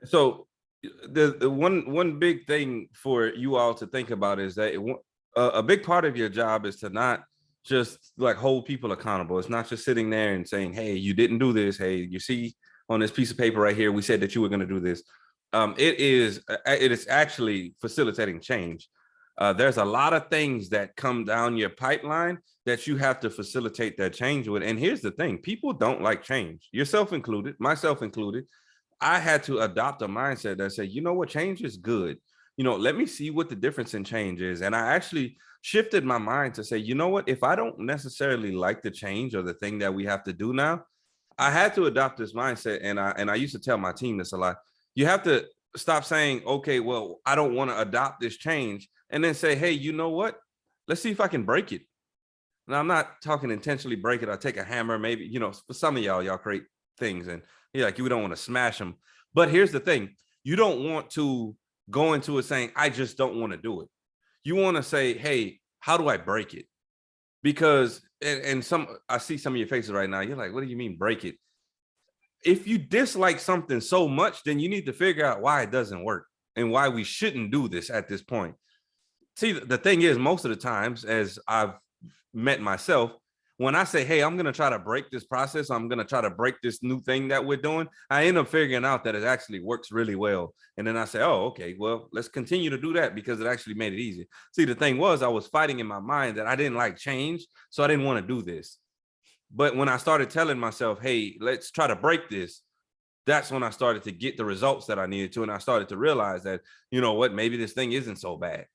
So the one big thing for you all to think about is that a big part of your job is to not just like hold people accountable. It's not just sitting there and saying, "Hey, you didn't do this. Hey, you see on this piece of paper right here, we said that you were going to do this." It is actually facilitating change. There's a lot of things that come down your pipeline that you have to facilitate that change with. And here's the thing: people don't like change, yourself included, myself included. I had to adopt a mindset that said, you know what, change is good. Let me see what the difference in change is. And I actually shifted my mind to say, you know what, if I don't necessarily like the change or the thing that we have to do now, I had to adopt this mindset. And I used to tell my team this a lot. You have to stop saying, okay, well, I don't want to adopt this change, and then say, hey, you know what? Let's see if I can break it. Now, I'm not talking intentionally break it. I take a hammer, maybe, for some of y'all create things and you're like, you don't want to smash them. But here's the thing: you don't want to go into it saying, I just don't want to do it. You want to say, hey, how do I break it? Because, and I see some of your faces right now. You're like, what do you mean break it? If you dislike something so much, then you need to figure out why it doesn't work and why we shouldn't do this at this point. See, the thing is, most of the times, as I've met myself, when I say, hey, I'm going to try to break this process, I'm going to try to break this new thing that we're doing, I end up figuring out that it actually works really well. And then I say, oh, okay, well, let's continue to do that because it actually made it easy. See, the thing was, I was fighting in my mind that I didn't like change, so I didn't want to do this. But when I started telling myself, hey, let's try to break this, that's when I started to get the results that I needed to. And I started to realize that, you know what, maybe this thing isn't so bad.